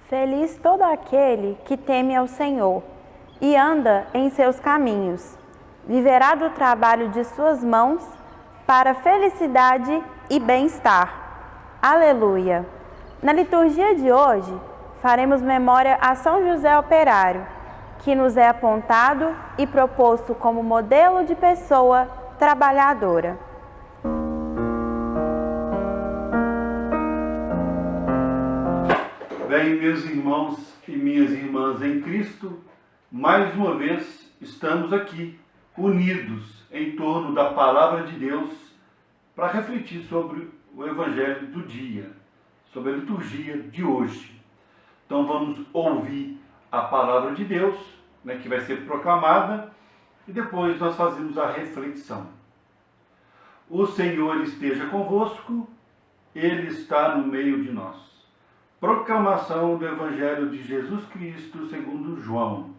Feliz todo aquele que teme ao Senhor e anda em seus caminhos. Viverá do trabalho de suas mãos para felicidade e bem-estar. Aleluia! Na liturgia de hoje, faremos memória a São José Operário, que nos é apontado e proposto como modelo de pessoa trabalhadora. Bem, meus irmãos e minhas irmãs em Cristo, mais uma vez estamos aqui, unidos em torno da Palavra de Deus, para refletir sobre o Evangelho do dia, sobre a liturgia de hoje. Então vamos ouvir a Palavra de Deus, que vai ser proclamada, e depois nós fazemos a reflexão. O Senhor esteja convosco, Ele está no meio de nós. Proclamação do Evangelho de Jesus Cristo segundo João.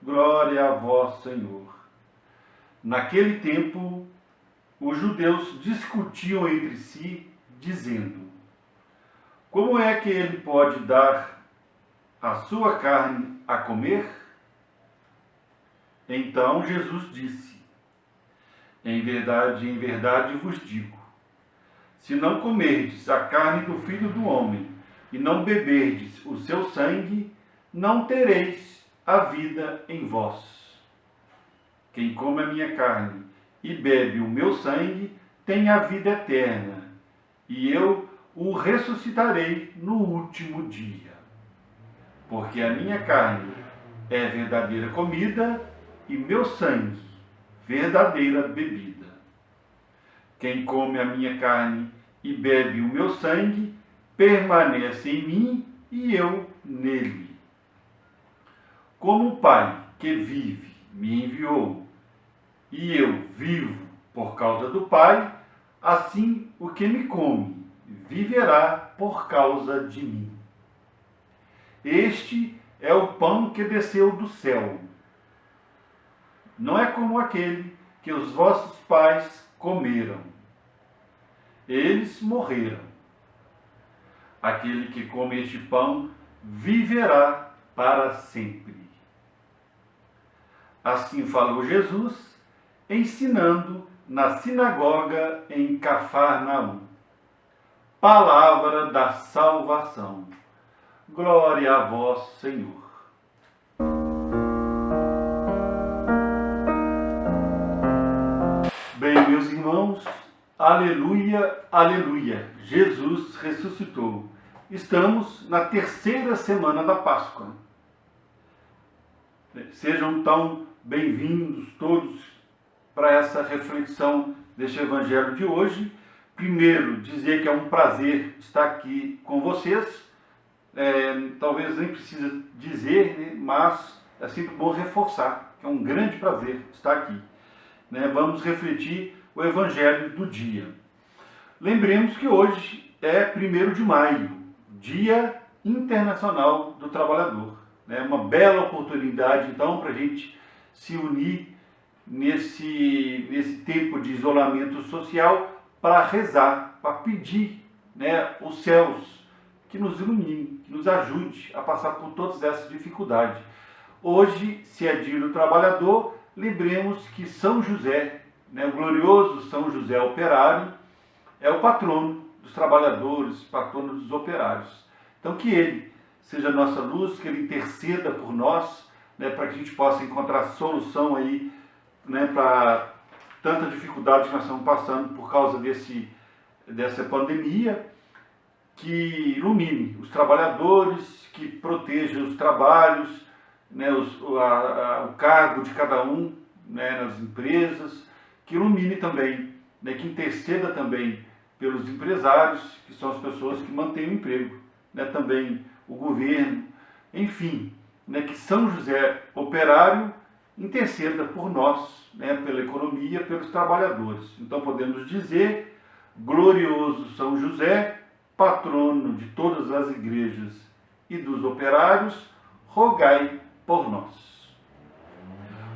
Glória a vós, Senhor. Naquele tempo, os judeus discutiam entre si, dizendo: como é que ele pode dar a sua carne a comer? Então Jesus disse: em verdade vos digo, se não comerdes a carne do Filho do Homem e não beberdes o seu sangue, não tereis a vida em vós. Quem come a minha carne e bebe o meu sangue tem a vida eterna, e eu o ressuscitarei no último dia. Porque a minha carne é verdadeira comida e meu sangue verdadeira bebida. Quem come a minha carne e bebe o meu sangue permanece em mim e eu nele. Como o Pai que vive me enviou, e eu vivo por causa do Pai, assim o que me come viverá por causa de mim. Este é o pão que desceu do céu. Não é como aquele que os vossos pais comeram. Eles morreram. Aquele que come este pão viverá para sempre. Assim falou Jesus, ensinando na sinagoga em Cafarnaum. Palavra da salvação. Glória a vós, Senhor. Bem, meus irmãos, aleluia, aleluia, Jesus ressuscitou. Estamos na terceira semana da Páscoa. Sejam então bem-vindos todos para essa reflexão deste Evangelho de hoje. Primeiro, dizer que é um prazer estar aqui com vocês. Talvez nem precise dizer, mas é sempre bom reforçar que é um grande prazer estar aqui. Vamos refletir o Evangelho do dia. Lembremos que hoje é 1º de maio, Dia Internacional do Trabalhador. Uma bela oportunidade, então, para a gente se unir nesse tempo de isolamento social para rezar, para pedir os céus que nos ilumine, que nos ajude a passar por todas essas dificuldades. Hoje, se é Dia do Trabalhador, lembremos que São José, o glorioso São José Operário, é o patrono dos trabalhadores, patrono dos operários. Então que ele seja a nossa luz, que ele interceda por nós, para que a gente possa encontrar solução aí, para tanta dificuldade que nós estamos passando por causa dessa pandemia, que ilumine os trabalhadores, que proteja os trabalhos, o cargo de cada um nas empresas, que ilumine também, que interceda também pelos empresários, que são as pessoas que mantêm o emprego, também o governo, enfim, que São José Operário interceda por nós, pela economia, pelos trabalhadores. Então podemos dizer: glorioso São José, patrono de todas as igrejas e dos operários, rogai por nós.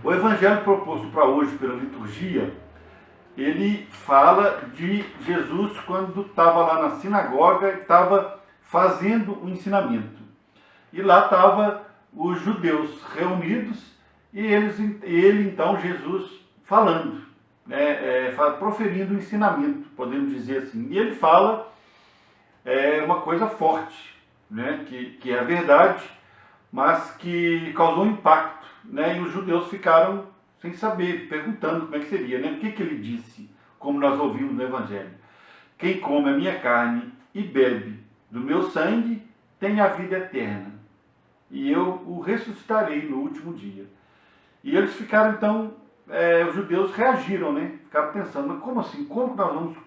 O evangelho proposto para hoje pela liturgia, ele fala de Jesus quando estava lá na sinagoga, estava fazendo o ensinamento. E lá estavam os judeus reunidos e ele então, Jesus, falando, né, proferindo o ensinamento, podemos dizer assim. E ele fala uma coisa forte, né, que é a verdade, mas que causou impacto, né, e os judeus ficaram sem saber, perguntando como é que seria, né, o que ele disse, como nós ouvimos no Evangelho. Quem come a minha carne e bebe do meu sangue tem a vida eterna, e eu o ressuscitarei no último dia. E eles ficaram então, os judeus reagiram, né, ficaram pensando, mas como assim, como nós vamos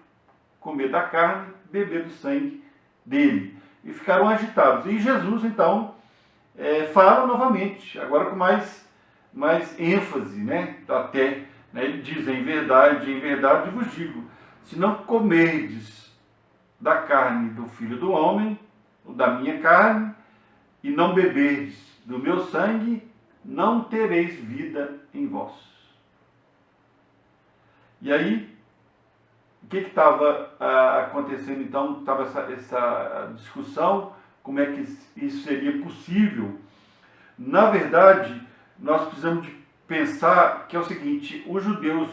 comer da carne, beber do sangue dele? E ficaram agitados. E Jesus então fala novamente, agora com mais ênfase, né, até, né, ele diz, em verdade vos digo, se não comerdes da carne do Filho do Homem, ou da minha carne, e não beberdes do meu sangue, não tereis vida em vós. E aí, o que estava acontecendo então? Estava essa discussão, como é que isso seria possível. Na verdade, nós precisamos de pensar que é o seguinte, os judeus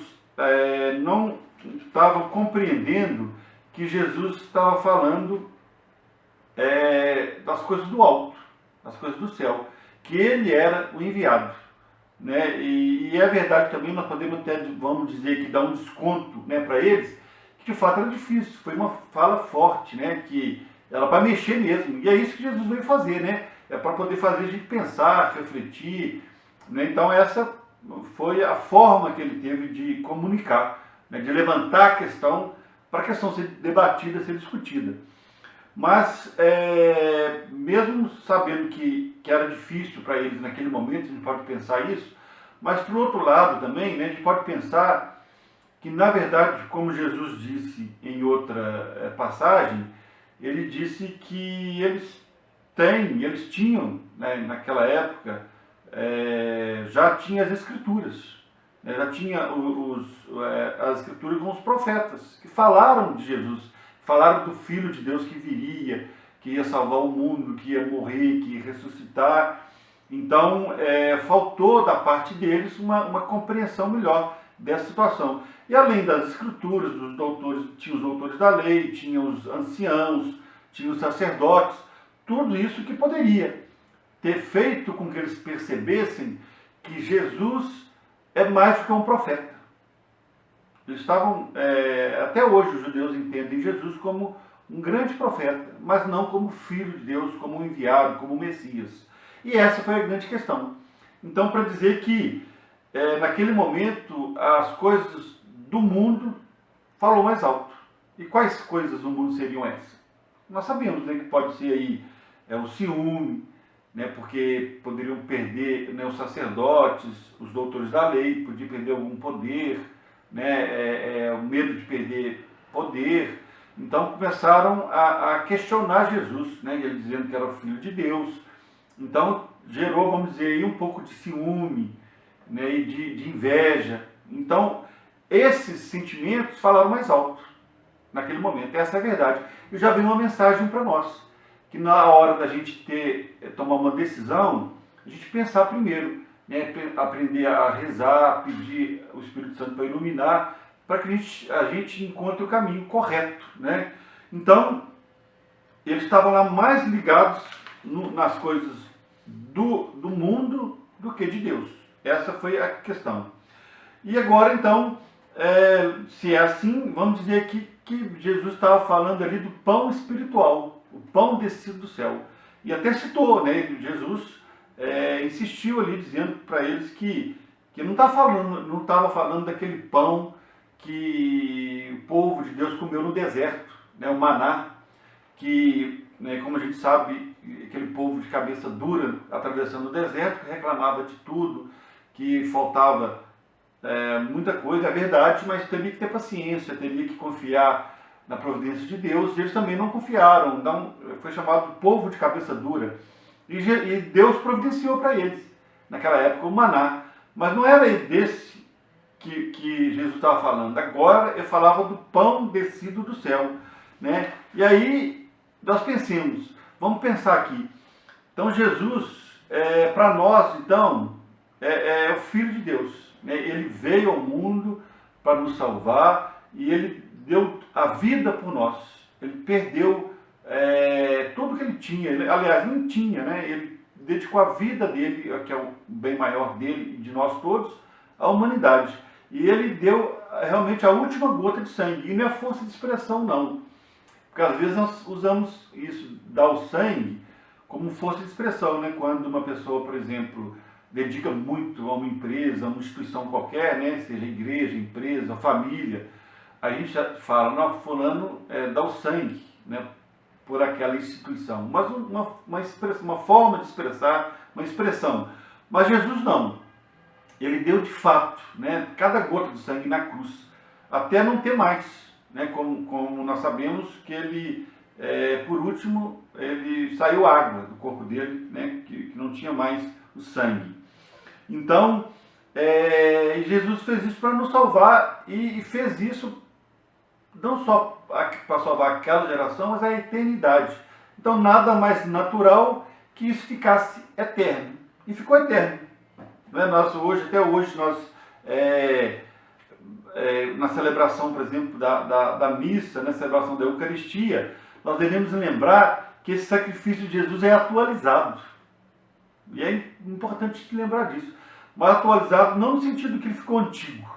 não estavam compreendendo que Jesus estava falando das coisas do alto, das coisas do céu, que ele era o enviado, né? E é verdade também, nós podemos até, vamos dizer, que dar um desconto, né, para eles, que de fato era difícil, foi uma fala forte, né, que era para mexer mesmo, e é isso que Jesus veio fazer, né? É para poder fazer a gente pensar, refletir, né? Então essa foi a forma que ele teve de comunicar, né, de levantar a questão, para a questão ser debatida, ser discutida. Mas, mesmo sabendo que era difícil para eles naquele momento, a gente pode pensar isso, mas, por outro lado também, né, a gente pode pensar que, na verdade, como Jesus disse em outra passagem, ele disse que eles tinham, né, naquela época, já tinha as Escrituras, né, já tinha as Escrituras com os profetas, que falaram de Jesus, falaram do Filho de Deus que viria, que ia salvar o mundo, que ia morrer, que ia ressuscitar. Então, faltou da parte deles uma compreensão melhor dessa situação. E além das escrituras, dos doutores, tinha os doutores da lei, tinha os anciãos, tinha os sacerdotes, tudo isso que poderia ter feito com que eles percebessem que Jesus é mais que um profeta. Eles estavam, até hoje os judeus entendem Jesus como um grande profeta, mas não como filho de Deus, como um enviado, como um Messias. E essa foi a grande questão. Então, para dizer que naquele momento as coisas do mundo falou mais alto. E quais coisas do mundo seriam essas? Nós sabemos, né, que pode ser aí o ciúme, né, porque poderiam perder, né, os sacerdotes, os doutores da lei, podiam perder algum poder, né, o medo de perder poder. Então começaram a questionar Jesus, né, ele dizendo que era o Filho de Deus. Então gerou, vamos dizer, aí um pouco de ciúme, né, e de inveja. Então esses sentimentos falaram mais alto naquele momento. Essa é a verdade. E já veio uma mensagem para nós, que na hora da gente tomar uma decisão, a gente pensar primeiro, né, aprender a rezar, pedir o Espírito Santo para iluminar, para que a gente encontre o caminho correto, né? Então, eles estavam lá mais ligados nas coisas do mundo do que de Deus. Essa foi a questão. E agora, então, se é assim, vamos dizer aqui que Jesus estava falando ali do pão espiritual, o pão descido do céu. E até citou, né, Jesus insistiu ali, dizendo para eles que não estava falando daquele pão que o povo de Deus comeu no deserto, né, o maná, que, né, como a gente sabe, aquele povo de cabeça dura atravessando o deserto, que reclamava de tudo, que faltava muita coisa, é verdade, mas teria que ter paciência, teria que confiar na providência de Deus. Eles também não confiaram, então foi chamado povo de cabeça dura. E Deus providenciou para eles, naquela época, o maná. Mas não era desse que Jesus estava falando. Agora eu falava do pão descido do céu, né? E aí nós pensemos, vamos pensar aqui, Então Jesus, para nós, então, é o Filho de Deus, né? Ele veio ao mundo para nos salvar e ele deu a vida por nós. Ele perdeu tudo que ele tinha, aliás, não tinha, né? Ele dedicou a vida dele, que é o bem maior dele e de nós todos, à humanidade. E ele deu realmente a última gota de sangue. E não é força de expressão, não. Porque às vezes nós usamos isso, dar o sangue, como força de expressão, né? Quando uma pessoa, por exemplo, dedica muito a uma empresa, a uma instituição qualquer, né? Seja igreja, empresa, família, a gente já fala, não, fulano dá o sangue, né? Por aquela instituição. Mas uma forma de expressar, uma expressão. Mas Jesus não. Ele deu de fato, né? Cada gota de sangue na cruz, até não ter mais, né? Como nós sabemos que ele, por último, ele saiu água do corpo dele, né? Que não tinha mais o sangue. Então, Jesus fez isso para nos salvar e fez isso não só para salvar aquela geração, mas a eternidade. Então, nada mais natural que isso ficasse eterno. E ficou eterno. Não é? Até hoje, nós, na celebração, por exemplo, da missa, na celebração da Eucaristia, nós devemos lembrar que esse sacrifício de Jesus é atualizado. E é importante lembrar disso. Mas atualizado não no sentido que ele ficou antigo.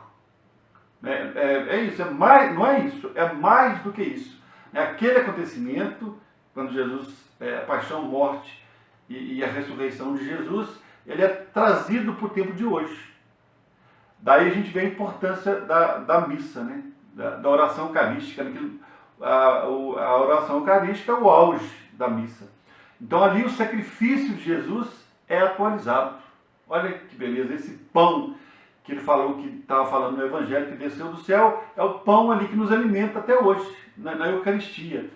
Isso, não é isso, é mais do que isso. É aquele acontecimento, quando Jesus, a paixão, morte e a ressurreição de Jesus, ele é trazido para o tempo de hoje. Daí a gente vê a importância da missa, né? da oração eucarística. A oração eucarística é o auge da missa. Então ali o sacrifício de Jesus é atualizado. Olha que beleza, esse pão que ele falou, que estava falando no Evangelho, que desceu do céu, é o pão ali que nos alimenta até hoje, na Eucaristia.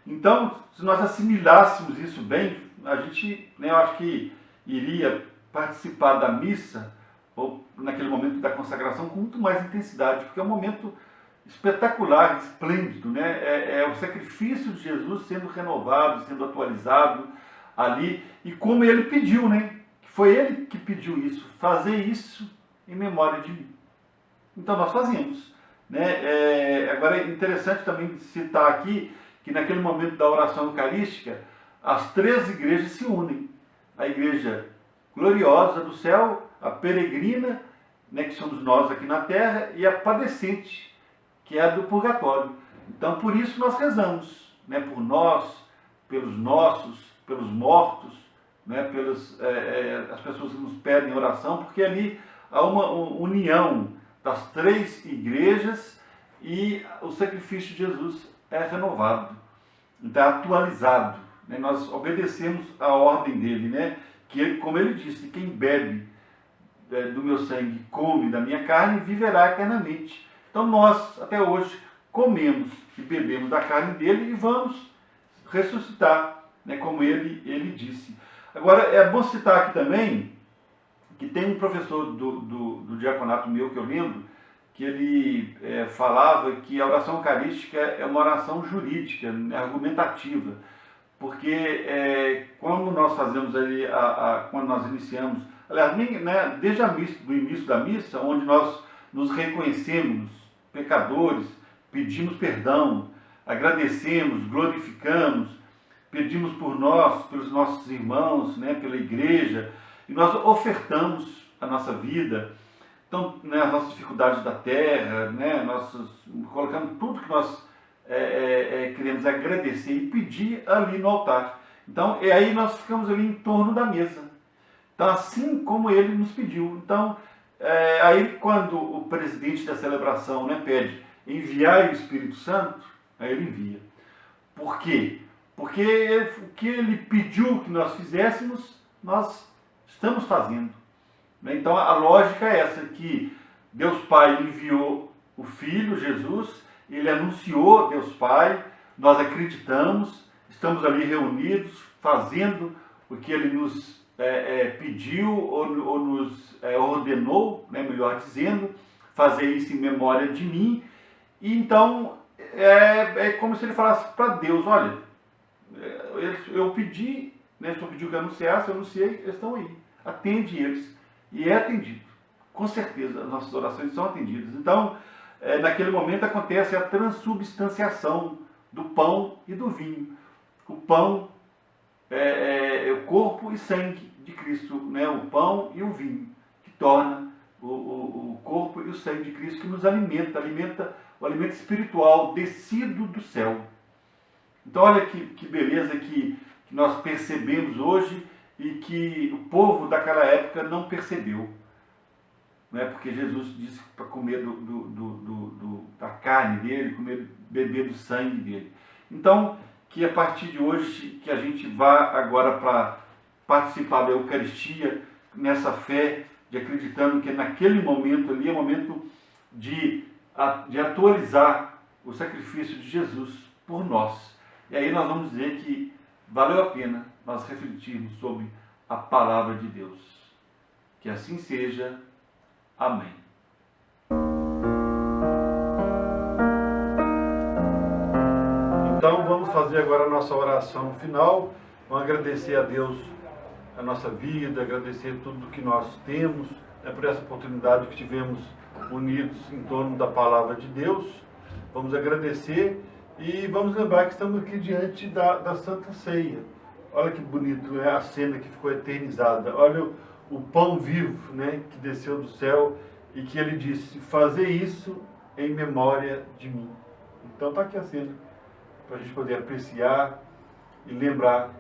Então, se nós assimilássemos isso bem, a gente, eu acho que iria participar da missa, ou naquele momento da consagração, com muito mais intensidade, porque é um momento espetacular, esplêndido, né? É o sacrifício de Jesus sendo renovado, sendo atualizado ali, e como ele pediu, né? Foi ele que pediu isso, fazer isso em memória de mim. Então nós fazemos. Né? Agora é interessante também citar aqui que naquele momento da oração eucarística, as três igrejas se unem. A igreja gloriosa do céu, a peregrina, né, que somos nós aqui na terra, e a padecente, que é a do purgatório. Então por isso nós rezamos, né, por nós, pelos nossos, pelos mortos, né, pelas as pessoas que nos pedem oração, porque ali há uma união das três igrejas e o sacrifício de Jesus é renovado, então é atualizado. Né? Nós obedecemos a ordem dele, né? Que, como ele disse, quem bebe do meu sangue, come da minha carne, viverá eternamente. Então nós, até hoje, comemos e bebemos da carne dele e vamos ressuscitar, né? Como ele disse. Agora, é bom citar aqui também que tem um professor do diaconato meu, que eu lembro, que ele falava que a oração eucarística é uma oração jurídica, argumentativa, porque quando nós fazemos ali, quando nós iniciamos, aliás, né, desde o início da missa, onde nós nos reconhecemos pecadores, pedimos perdão, agradecemos, glorificamos, pedimos por nós, pelos nossos irmãos, né, pela igreja, e nós ofertamos a nossa vida, então, né, as nossas dificuldades da terra, né, colocando tudo que nós queremos agradecer e pedir ali no altar. Então, e aí nós ficamos ali em torno da mesa. Então, assim como ele nos pediu. Então, aí quando o presidente da celebração, né, pede enviar o Espírito Santo, aí ele envia. Por quê? Porque o que ele pediu que nós fizéssemos, nós estamos fazendo. Então a lógica é essa, que Deus Pai enviou o Filho, Jesus, ele anunciou Deus Pai, nós acreditamos, estamos ali reunidos, fazendo o que ele nos pediu ou nos ordenou, né, melhor dizendo, fazer isso em memória de mim. E então é como se ele falasse para Deus, olha, eu pedi, né, o Senhor pediu que anunciasse, eu anunciei, eles estão aí. Atende eles. E é atendido. Com certeza, as nossas orações são atendidas. Então, naquele momento acontece a transubstanciação do pão e do vinho. O pão é o corpo e sangue de Cristo, né? O pão e o vinho, que torna o corpo e o sangue de Cristo, que nos alimenta o alimento espiritual descido do céu. Então olha que beleza que nós percebemos hoje e que o povo daquela época não percebeu. Né? Porque Jesus disse para comer da carne dele, beber do sangue dele. Então, que a partir de hoje, que a gente vá agora para participar da Eucaristia, nessa fé, de acreditando que naquele momento ali é o momento de atualizar o sacrifício de Jesus por nós. E aí nós vamos dizer que valeu a pena nós refletirmos sobre a palavra de Deus. Que assim seja. Amém. Então vamos fazer agora a nossa oração final. Vamos agradecer a Deus a nossa vida, agradecer tudo que nós temos, por essa oportunidade que tivemos unidos em torno da palavra de Deus. Vamos agradecer e vamos lembrar que estamos aqui diante da Santa Ceia. Olha que bonito, a cena que ficou eternizada. Olha o pão vivo, que desceu do céu e que ele disse: fazer isso em memória de mim. Então está aqui a cena, para a gente poder apreciar e lembrar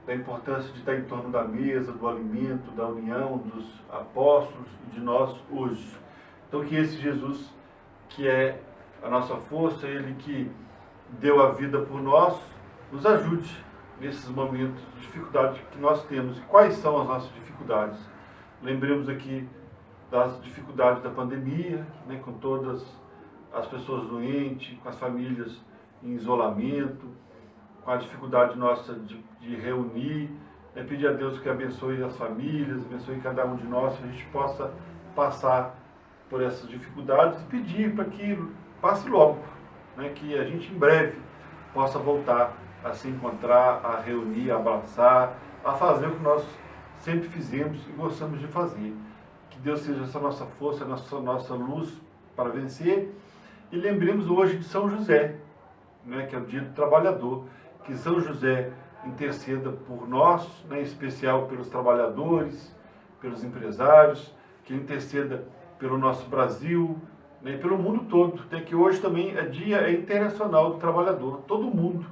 da importância de estar em torno da mesa, do alimento, da união dos apóstolos e de nós hoje. Então que esse Jesus, que é a nossa força, ele que deu a vida por nós, nos ajude nesses momentos de dificuldade que nós temos. E quais são as nossas dificuldades? Lembremos aqui das dificuldades da pandemia, com todas as pessoas doentes, com as famílias em isolamento, com a dificuldade nossa de reunir, pedir a Deus que abençoe as famílias, abençoe cada um de nós, que a gente possa passar por essas dificuldades e pedir para que passe logo, que a gente em breve possa voltar a se encontrar, a reunir, a abraçar, a fazer o que nós sempre fizemos e gostamos de fazer. Que Deus seja essa nossa força, nossa luz para vencer. E lembremos hoje de São José, que é o dia do trabalhador. Que São José interceda por nós, em especial pelos trabalhadores, pelos empresários, que ele interceda pelo nosso Brasil, pelo mundo todo. Que hoje também é Dia Internacional do Trabalhador. Todo mundo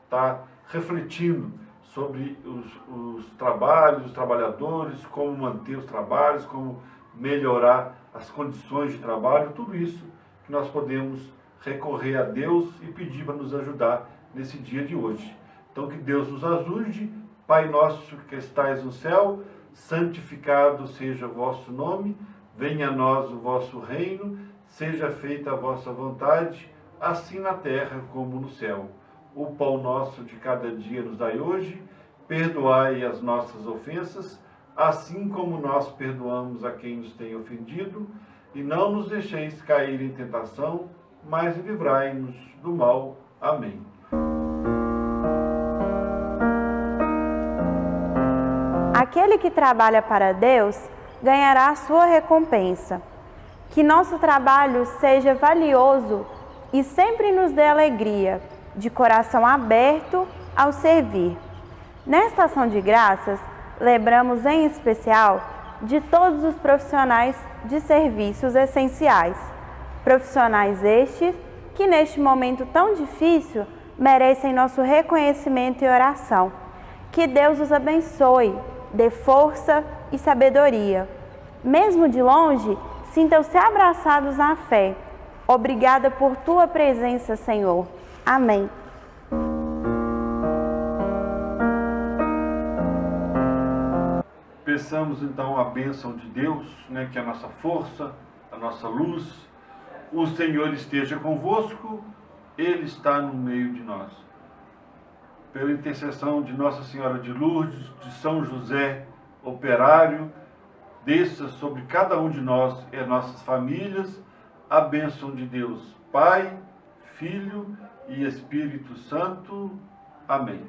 está refletindo sobre os trabalhos, os trabalhadores, como manter os trabalhos, como melhorar as condições de trabalho, tudo isso que nós podemos recorrer a Deus e pedir para nos ajudar nesse dia de hoje. Então que Deus nos ajude. Pai nosso que estais no céu, santificado seja o vosso nome, venha a nós o vosso reino, seja feita a vossa vontade, assim na terra como no céu. O pão nosso de cada dia nos dai hoje, perdoai as nossas ofensas, assim como nós perdoamos a quem nos tem ofendido, e não nos deixeis cair em tentação, mas livrai-nos do mal. Amém. Aquele que trabalha para Deus ganhará a sua recompensa. Que nosso trabalho seja valioso e sempre nos dê alegria, de coração aberto ao servir. Nesta ação de graças, lembramos em especial de todos os profissionais de serviços essenciais. Profissionais estes que neste momento tão difícil merecem nosso reconhecimento e oração. Que Deus os abençoe, dê força e sabedoria. Mesmo de longe, sintam-se abraçados na fé. Obrigada por tua presença, Senhor. Amém. Peçamos então a bênção de Deus, que é a nossa força, a nossa luz. O Senhor esteja convosco, Ele está no meio de nós. Pela intercessão de Nossa Senhora de Lourdes, de São José, operário, desça sobre cada um de nós e nossas famílias a bênção de Deus, Pai, Filho e Espírito Santo. Amém.